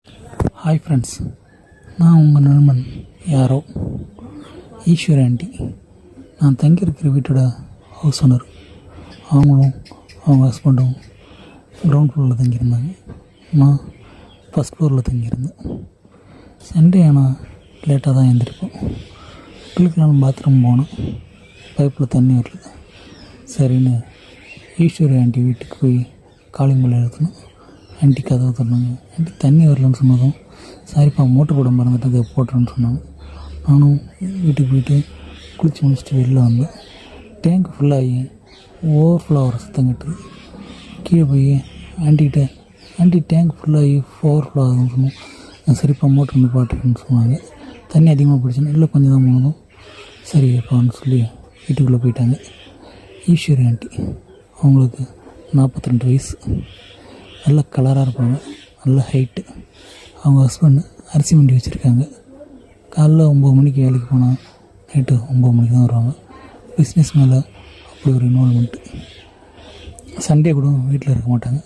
Hi friends, நான் உங்கள் நண்பன் யாரோ ஈஸ்வர் ஆண்டி. நான் தங்கியிருக்கிற வீட்டோட ஹவுஸ் ஓனர். அவங்களும் அவங்க ஹஸ்பண்டும் கிரவுண்ட் ஃப்ளோரில் தங்கியிருந்தாங்க. நான் ஃபஸ்ட் ஃப்ளோரில் தங்கியிருந்தேன். சண்டே ஆனால் லேட்டாக தான் எழுந்திருப்போம். குளிக்கலாம் பாத்ரூம் போனேன். பைப்பில் தண்ணி வரல. சரின்னு ஈஸ்வரி ஆண்டி வீட்டுக்கு போய் காலிங் பெல் எழுத்தணும். ஆண்டி கதவை திறந்தாங்க. ஆண்டி தண்ணி வரலன்னு சொன்னதும், சரிப்பா மோட்டர் போட மறந்துட்டு அதை போட்டுறேன்னு சொன்னாங்க. நானும் வீட்டுக்கு போயிட்டு குளித்து முடிச்சுட்டு வெளில வந்தேன். டேங்க் ஃபுல்லாகி ஓவர்ஃப்ளோ ஆகிற சத்தம் கட்டுது. கீழே போய் ஆண்டிகிட்ட, ஆண்டி டேங்க் ஃபுல்லாகி ஓவர்ஃப்ளோ ஆகுதுன்னு சொன்னோம். சரிப்பா மோட்டர் நிப்பாட்டுறேன்னு சொன்னாங்க. தண்ணி அதிகமாக பிடிச்சினா இல்லை கொஞ்சம் தான் போனதும் சரிப்பான்னு சொல்லி வீட்டுக்குள்ளே போயிட்டாங்க. ஈஸ்வரி ஆண்டி, அவங்களுக்கு 42 வயசு. நல்ல கலராக இருப்பாங்க, நல்ல ஹைட்டு. அவங்க ஹஸ்பண்ட் அரிசி மண்டி வச்சுருக்காங்க. காலைல 9 மணிக்கு வேலைக்கு போனால் நைட்டு 9 மணிக்கு தான் வருவாங்க. பிஸ்னஸ் மேலே அப்படி ஒரு இன்வால்மெண்ட்டு. சண்டே கூட வீட்டில் இருக்க மாட்டாங்க.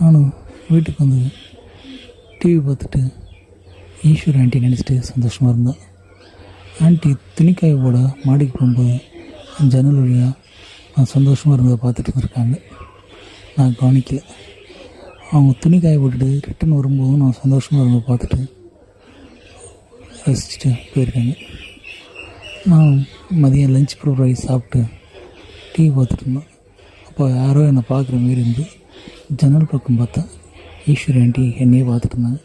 நானும் வீட்டுக்கு வந்து டிவி பார்த்துட்டு ஈஸ்வரி ஆண்டி நினச்சிட்டு சந்தோஷமாக இருந்தேன். ஆண்டி துணிக்காய போட மாடிக்கு போகும்போது ஜன்னல் வழியாக நான் சந்தோஷமாக இருந்ததை பார்த்துட்டு இருந்திருக்காங்க. நான் கவனிக்கல. அவங்க துணி காய போட்டுட்டு ரிட்டன் வரும்போதும் நான் சந்தோஷமாக இருந்ததை பார்த்துட்டு ரசிச்சுட்டு போயிருக்காங்க. நான் மதியம் லஞ்ச் ப்ரிப்பேர் ஆகி சாப்பிட்டு டிவி பார்த்துட்டு இருந்தேன். அப்போ யாரோ என்னை பார்க்குற மாரி இருந்து ஜன்னல் பக்கம் பார்த்தேன். ஈஸ்வரி ஆண்டி என்னையே பார்த்துட்டு இருந்தாங்க.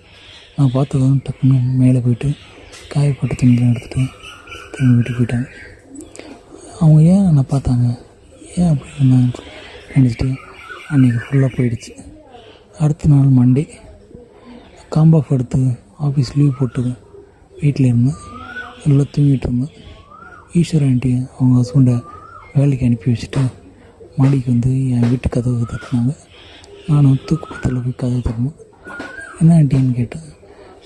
நான் பார்த்ததும் டக்குன்னு மேலே போயிட்டு காயப்பட்ட துணிலாம் எடுத்துகிட்டு திரும்ப வீட்டுக்கு போயிட்டாங்க. அவங்க ஏன் என்னை பார்த்தாங்க, ஏன் அப்படி இருந்தாங்க நினச்சிட்டு அன்றைக்கி ஃபுல்லாக போயிடுச்சு. அடுத்த நாள் மண்டே காம்போ ஆஃப் எடுத்து ஆஃபீஸ் லீவ் போட்டு வீட்டில் இருந்தேன். எல்லாம் தூங்கிட்டு இருந்தேன். ஈஸ்வரி ஆண்டி அவங்க ஹஸ்பண்டை வேலைக்கு அனுப்பி வச்சுட்டு மாடிக்கு வந்து என் வீட்டு கதவு தட்டினாங்க. நானும் தூக்குப்பத்தில் போய் கதவு தட்டினேன். என்ன ஆண்டின்னு கேட்டேன்.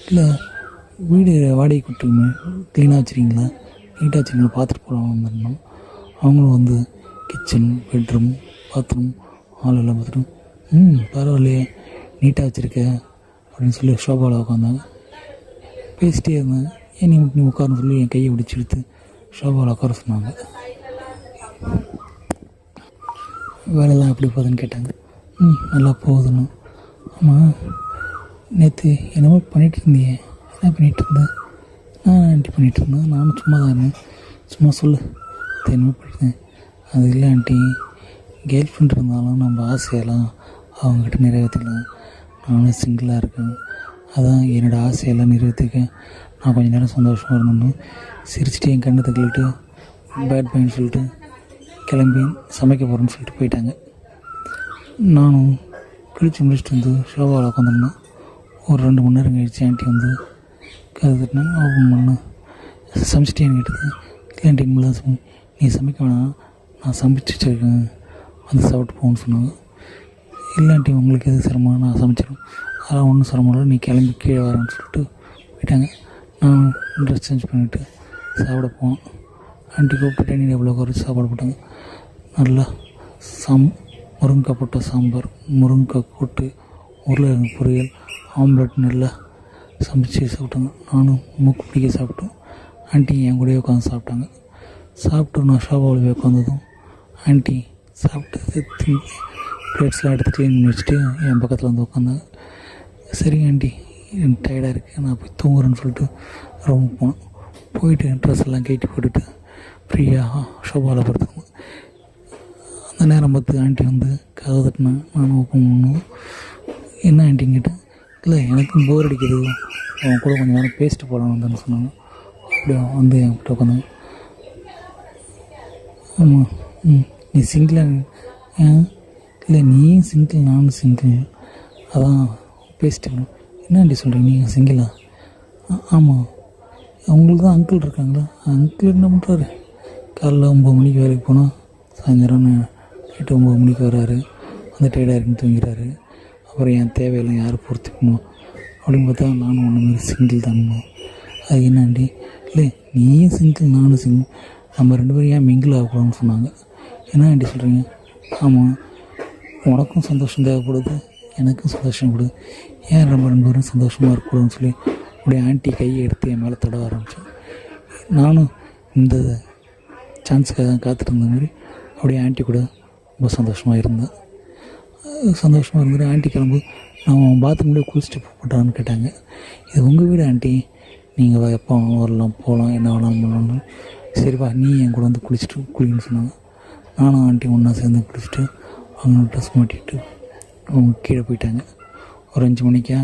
இல்லை, வீடு வாடகை கூட்டுமே க்ளீனாக வச்சுருக்கீங்களா, நீட்டாக வச்சுருக்கீங்களா, பார்த்துட்டு போகலாம் வந்துருந்தோம். அவங்களும் வந்து கிச்சன், பெட்ரூம், பாத்ரூம், ஹால் எல்லாம் பார்த்துட்டு பரவாயில்லையே நீட்டாக வச்சுருக்க அப்படின்னு சொல்லி ஷோபாவில் உட்காந்தாங்க. பேசிட்டே இருந்தேன். ஏன் நீ உட்காருன்னு சொல்லி என் கையை பிடிச்சி எடுத்து ஷோபாவில் உட்கார சொன்னாங்க. வேலைலாம் எப்படி போகுதுன்னு கேட்டாங்க. நல்லா போகுதுன்னு. ஆமாம், நேற்று என்னமோ பண்ணிகிட்டு இருந்தியே, என்ன பண்ணிகிட்டு இருந்தேன்? நான் ஆண்டி பண்ணிகிட்டு இருந்தேன். நானும் சும்மா தான் இருந்தேன். சும்மா சொல்லு, என்னமோ பண்ணிட்டேன். அது இல்லை ஆண்டி, கேர்ள் ஃப்ரெண்ட் இருந்தாலும் நம்ம ஆசையெல்லாம் அவங்ககிட்ட நிறைவேற்றலாம். நானும் சிங்கிளாக இருக்கேன். அதான் என்னோடய ஆசையெல்லாம் நிறைவேற்றிக்க நான் கொஞ்சம் நேரம் சந்தோஷமாக இருந்தேன்னு சிரிச்சுட்டு என் கண்ணை தள்ளிட்டு பேட் பாயின்னு சொல்லிட்டு கிளம்பி சமைக்க போகிறேன்னு சொல்லிட்டு போயிட்டாங்க. நானும் குளித்து முடிச்சுட்டு வந்து ஷோபாவில் உட்காந்துருந்தேன். ஒரு 2 மணி நேரம் கழிச்சு ஆண்டி வந்து கதை தட்டினாங்க. ஓப்பன் பண்ணேன். சமைச்சிட்டேன்னு கேட்டது. இல்லை ஆண்டி, இனிமேல் நீ சமைக்க வேணாம், நான் சமைச்சு வச்சுருக்கேன், வந்து சாப்பிட்டு போகணுன்னு சொன்னாங்க. இல்லாண்டி உங்களுக்கு எது சிரமம், நான் சமைச்சிடும், அதெல்லாம் ஒன்றும் சிரமம் இல்லை, நீ கிளம்பி கீழே வரேன்னு சொல்லிட்டு போயிட்டாங்க. நான் ட்ரெஸ் சேஞ்ச் பண்ணிவிட்டு சாப்பிட போனேன். ஆண்டி கூப்பிட்டு டைனிங் டேபிளில் உட்கார சாப்பாடு போட்டாங்க. நல்லா முருங்கைக்காய் போட்ட சாம்பார், முருங்கைக்காய் கூட்டு, உருளைக்கிழங்கு பொரியல், ஆம்லெட் நல்லா சமைச்சு சாப்பிட்டாங்க. நானும் மூக்கு பிடிக்க சாப்பிட்டோம். ஆண்டி என் கூடயே உட்காந்து சாப்பிட்டாங்க. சாப்பிட்டு நான் ஷோபாவில் போய் உட்காந்ததும் ஆண்டி சாப்பிட்டு பிளேட்ஸ்லாம் எடுத்து க்ளீன் பண்ணி வச்சுட்டு என் பக்கத்தில் வந்து உட்காந்தாங்க. சரிங்க ஆண்டி, எனக்கு டயர்டாக இருக்குது, நான் போய் தூங்குறேன்னு சொல்லிட்டு ரூமுக்கு போனேன். போயிட்டு ட்ரெஸ் எல்லாம் கட்டி போட்டுட்டு ஃப்ரீயாக ஷோபாவில் படுத்துக்கணும். அந்த நேரம் பார்த்து ஆண்டி வந்து கதவு தட்டினேன். நானும் ஓப்பன் பண்ணணும். என்ன ஆண்டின்னு கேட்டேன். இல்லை, எனக்கும் போர் அடிக்கிறது, அவங்க கூட கொஞ்சம் நேரம் பேசிட்டு போகலாம் வந்தேன்னு சொன்னாங்க. அப்படியே வந்து என் கிட்ட உட்காந்தாங்க. ஆமாம், நீ சிங்கிளாக? இல்லை, நீயும் சிங்கிள், நானும் சிங்கிள், அதான் பேசிட்டு என்ன ஆண்டி சொல்கிறீங்க, நீங்கள் சிங்கிளா? ஆமாம். அவங்களுக்கு தான் அங்கிள் இருக்காங்களா? அங்கிள் என்ன பண்ணுறாரு? காலைல 9 மணிக்கு வேலைக்கு போனால் சாயந்தரம் நைட்டு 9 மணிக்கு வர்றாரு. வந்து டயர்டாக இருக்குன்னு தூங்கிறாரு. அப்புறம் என் தேவையெல்லாம் யார் பொறுத்துக்கணும் அப்படின்னு பார்த்தா நானும் ஒன்று மாரி சிங்கிள் தானணும். அது என்ன ஆண்டி? இல்லை, நீயும் சிங்கிள், நானும் சிங்கிள், நம்ம 2 பேரும் ஏன் மிங்கிள் ஆகக்கூடாதுன்னு சொன்னாங்க. என்ன ஆண்டி சொல்கிறீங்க? ஆமாம், உனக்கும் சந்தோஷம் தேவைப்படுது, எனக்கும் சந்தோஷம் கொடு, ஏன் நம்ம 2 பேரும் சந்தோஷமாக இருக்கக்கூடாதுன்னு சொல்லி அப்படியே ஆண்டி கையை எடுத்து என் மேலே தடவ ஆரம்பித்தேன். நானும் இந்த சான்ஸுக்காக தான் காத்துட்டு மாதிரி அப்படியே ஆண்டி கூட ரொம்ப சந்தோஷமாக இருந்தேன். சந்தோஷமாக இருந்துட்டு ஆண்டி கிளம்பு நான் பாத்ரூம்லேயே குளிச்சுட்டு போட்டான்னு கேட்டாங்க. இது உங்கள் வீடு ஆண்டி, நீங்கள் எப்போ வரலாம் போகலாம் என்ன வேணாலும் பண்ணலாம்னு. சரிப்பா நீ என் கூட வந்து குளின்னு சொன்னாங்க. நானும் ஆண்டி ஒன்றா சேர்ந்து குளிச்சுட்டு அவங்க ட்ரெஸ் மாட்டிட்டு அவங்க கீழே போயிட்டாங்க. ஒரு 5 மணிக்கா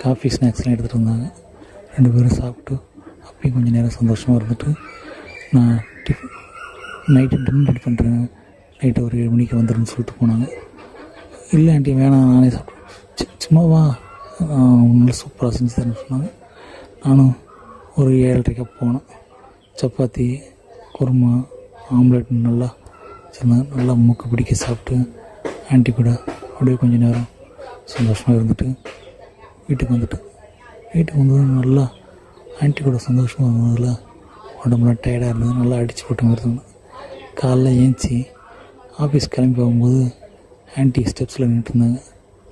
காஃபி ஸ்நாக்ஸ்லாம் எடுத்துகிட்டு வந்தாங்க. 2 பேரும் சாப்பிட்டு அப்பயும் கொஞ்சம் நேரம் சந்தோஷமாக இருந்துட்டு நான் நைட்டு டின்னர் ரெடி பண்ணுறேன், நைட்டு ஒரு 7 மணிக்கு வந்துடுன்னு சொல்லிட்டு போனாங்க. இல்லை ஆண்டி வேணாம் நானே சாப்பிட்டேன், சும்மாவா நல்லா சூப்பராக செஞ்சு தரேன்னு சொன்னாங்க. நானும் ஒரு 7:30 போனேன். சப்பாத்தி குருமா ஆம்லேட் நல்லா சொன்னாங்க. நல்லா மூக்கு பிடிக்க சாப்பிட்டு ஆண்டி கூட அப்படியே கொஞ்சம் நேரம் சந்தோஷமாக இருந்துட்டு வீட்டுக்கு வந்துட்டேன். வீட்டுக்கு வந்தது நல்லா ஆண்டி கூட சந்தோஷமாக இருந்ததில் உடம்புலாம் டயர்டாக இருந்தது, நல்லா அடித்து போட்டு மாதிரி இருந்தேன். காலைல ஏஞ்சி ஆஃபீஸ் கிளம்பி போகும்போது ஆண்டி ஸ்டெப்ஸில் நின்றுட்டுருந்தாங்க.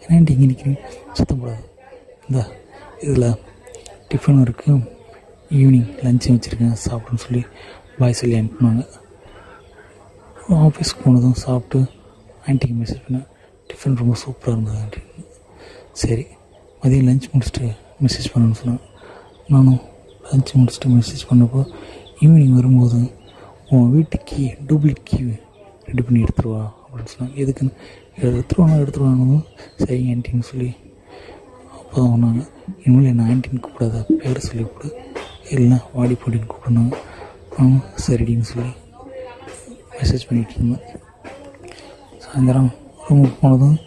ஏன்னா ஆண்டி இங்கே நிற்கிறீங்க, சுத்தம் போடாது, இந்த இதில் டிஃபனும் இருக்குது, ஈவினிங் லஞ்சும் வச்சுருக்கேன் சாப்பிடுன்னு சொல்லி பாய் சொல்லி அனுப்புனாங்க. ஆஃபீஸ்க்கு போனதும் சாப்பிட்டு ஆண்டிக்கு மெசேஜ் பண்ணேன், டிஃபன் ரொம்ப சூப்பராக இருந்தது ஆண்டி. சரி மதியம் லஞ்ச் முடிச்சுட்டு மெசேஜ் பண்ணணும்னு சொன்னாங்க. நானும் லஞ்ச் முடிச்சுட்டு மெசேஜ் பண்ணப்போ ஈவினிங் வரும்போது உன் வீட்டு கீ டூப்ளிகேட் கீ ரெடி பண்ணி எடுத்துருவா அப்படின்னு சொன்னாங்க. எதுக்குன்னு எடுத்துருவாங்க. சரிங்க ஆண்டின்னு சொல்லி அப்போ தான் சொன்னாங்க, இனிமேல் என்ன ஆண்டின்னு கூப்பிடாத, பேர் சொல்லி கூப்பிடு, இல்லைன்னா வாடி போடின்னு கூப்பிடுனாங்க. நானும் சரிடின்னு சொல்லி மெசேஜ் பண்ணிகிட்டு இருந்தேன். சாயந்தரம் ரூமுக்கு போனதும்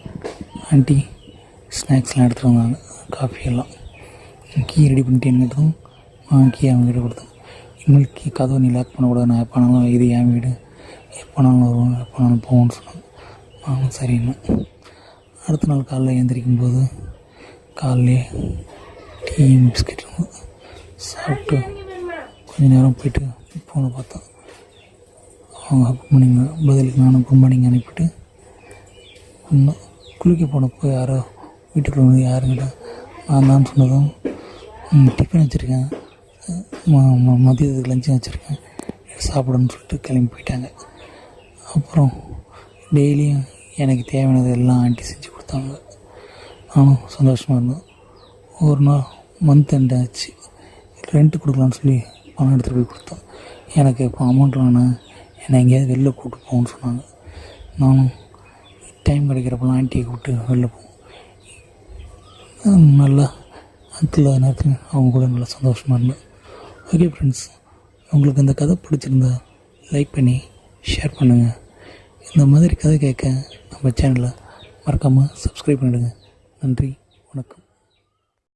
ஆண்டி ஸ்நாக்ஸ்லாம் எடுத்துகிட்டு வந்தாங்க, காஃபியெல்லாம். கீ ரெடி பண்ணிட்டேன்னு கீ அவங்ககிட்ட கொடுத்தேன். இனிமேல் கீ கதவை நீ லாக் பண்ணக்கூடாது, நான் எப்போனாலும் இது என் வீடு, எப்போனாலும் வருவோம் எப்போனாலும் போவோம்னு சொன்னாங்க. நானும் சரின்னு அடுத்த நாள் காலைல எழுந்திரிக்கும் போது காலையிலே டீ பிஸ்கெட் சாப்பிட்டு கொஞ்சம் நேரம் போயிட்டு ஃபோனை பார்த்தேன். அவங்க குட் மார்னிங் பதிலுக்கு நானும் குட் மார்னிங் அனுப்பிட்டு இன்னும் குளிக்க போனப்போ யாரோ வீட்டுக்குள்ள வந்து யாருங்கிட்ட நான் தான் சொன்னதும் டிஃபன் வச்சுருக்கேன், மதியத்துக்கு லஞ்சும் வச்சுருக்கேன் சாப்பிடணும்னு சொல்லிட்டு கிளம்பி போயிட்டாங்க. அப்புறம் டெய்லியும் எனக்கு தேவையானது எல்லாம் ஆண்டி செஞ்சு கொடுத்தாங்க. நானும் சந்தோஷமாக இருந்தேன். ஒரு நாள் மந்த் எண்ட் ஆச்சு, ரெண்ட்டு கொடுக்கலான்னு சொல்லி பணம் எடுத்துகிட்டு போய் கொடுத்தோம். எனக்கு இப்போ அமௌண்ட் வேணாம், என்னை எங்கேயாவது வெளில கூப்பிட்டு போகணுன்னு சொன்னாங்க. நானும் டைம் கிடைக்கிறப்பெல்லாம் ஆண்டியை கூப்பிட்டு வெளில போவோம். நல்லா அதில் நேரத்தில் அவங்க கூட நல்லா சந்தோஷமாக இருந்தேன். ஓகே ஃப்ரெண்ட்ஸ், உங்களுக்கு இந்த கதை பிடிச்சிருந்தா லைக் பண்ணி ஷேர் பண்ணுங்கள். இந்த மாதிரி கதை கேட்க நம்ம சேனலை மறக்காமல் சப்ஸ்கிரைப் பண்ணிவிடுங்க. நன்றி.